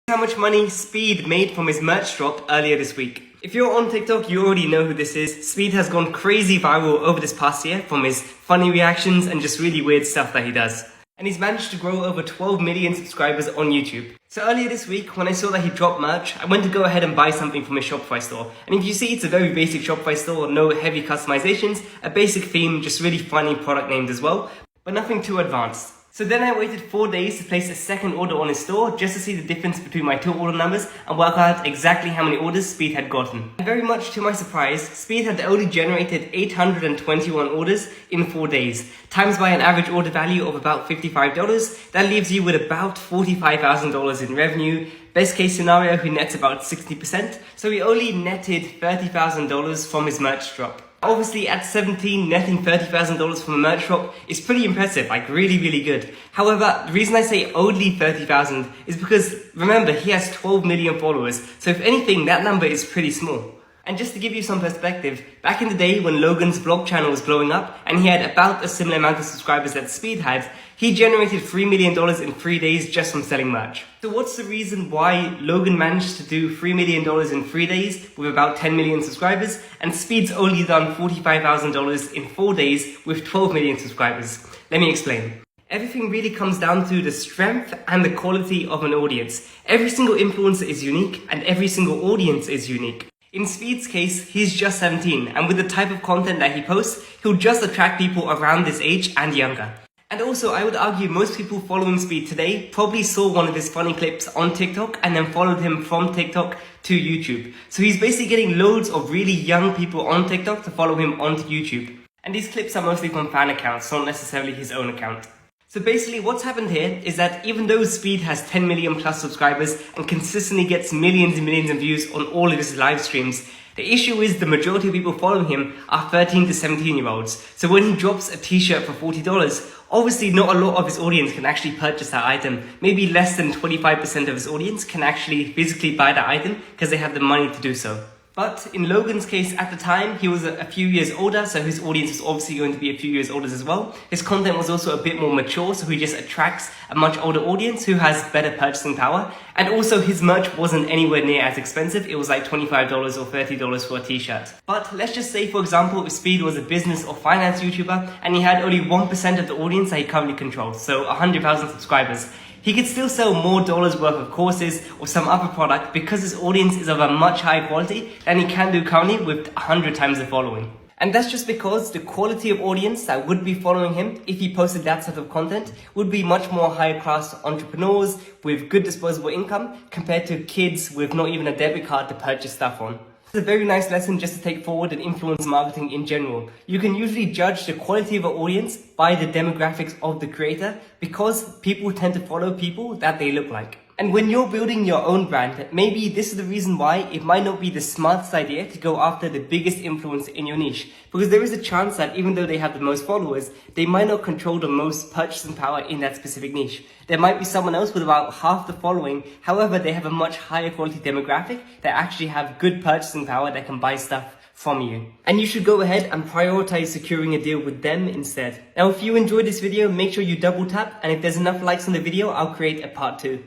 How much money Speed made from his merch drop earlier this week. If you're on TikTok, you already know who this is. Speed has gone crazy viral over this past year from his funny reactions and just really weird stuff that he does. And he's managed to grow over 12 million subscribers on YouTube. So earlier this week, when I saw that he dropped merch, I went to go ahead and buy something from his Shopify store. And if you see, it's a very basic Shopify store, no heavy customizations, a basic theme, just really funny product names as well, but nothing too advanced. So then I waited 4 days to place a second order on his store just to see the difference between my two order numbers and work out exactly how many orders Speed had gotten. And very much to my surprise, Speed had only generated 821 orders in 4 days. Times by an average order value of about $55, that leaves you with about $45,000 in revenue. Best case scenario, he nets about 60%, so he only netted $30,000 from his merch drop. Obviously, at 17, netting $30,000 from a merch drop is pretty impressive, like really good. However, the reason I say only 30,000 is because, remember, he has 12 million followers, so if anything, that number is pretty small. And just to give you some perspective, back in the day when Logan's vlog channel was blowing up and he had about a similar amount of subscribers that Speed had, he generated $3 million in 3 days just from selling merch. So what's the reason why Logan managed to do $3 million in 3 days with about 10 million subscribers and Speed's only done $45,000 in 4 days with 12 million subscribers? Let me explain. Everything really comes down to the strength and the quality of an audience. Every single influencer is unique and every single audience is unique. In Speed's case, he's just 17, and with the type of content that he posts, he'll just attract people around this age and younger. And also, I would argue most people following Speed today probably saw one of his funny clips on TikTok and then followed him from TikTok to YouTube. So he's basically getting loads of really young people on TikTok to follow him onto YouTube. And these clips are mostly from fan accounts, not necessarily his own account. So basically what's happened here is that even though Speed has 10 million plus subscribers and consistently gets millions and millions of views on all of his live streams, the issue is the majority of people following him are 13 to 17 year olds. So when he drops a t-shirt for $40, obviously not a lot of his audience can actually purchase that item. Maybe less than 25% of his audience can actually physically buy that item because they have the money to do so. But in Logan's case at the time, he was a few years older, so his audience was obviously going to be a few years older as well. His content was also a bit more mature, so he just attracts a much older audience who has better purchasing power. And also his merch wasn't anywhere near as expensive. It was like $25 or $30 for a t-shirt. But let's just say, for example, if Speed was a business or finance YouTuber and he had only 1% of the audience that he currently controls, so 100,000 subscribers, he could still sell more dollars worth of courses or some other product because his audience is of a much higher quality than he can do currently with 100 times the following. And that's just because the quality of audience that would be following him if he posted that sort of content would be much more higher class entrepreneurs with good disposable income compared to kids with not even a debit card to purchase stuff on. It's a very nice lesson just to take forward in influence marketing in general. You can usually judge the quality of an audience by the demographics of the creator because people tend to follow people that they look like. And when you're building your own brand, maybe this is the reason why it might not be the smartest idea to go after the biggest influencer in your niche. Because there is a chance that even though they have the most followers, they might not control the most purchasing power in that specific niche. There might be someone else with about half the following, however, they have a much higher quality demographic that actually have good purchasing power that can buy stuff from you. And you should go ahead and prioritize securing a deal with them instead. Now, if you enjoyed this video, make sure you double tap, and if there's enough likes on the video, I'll create a part 2.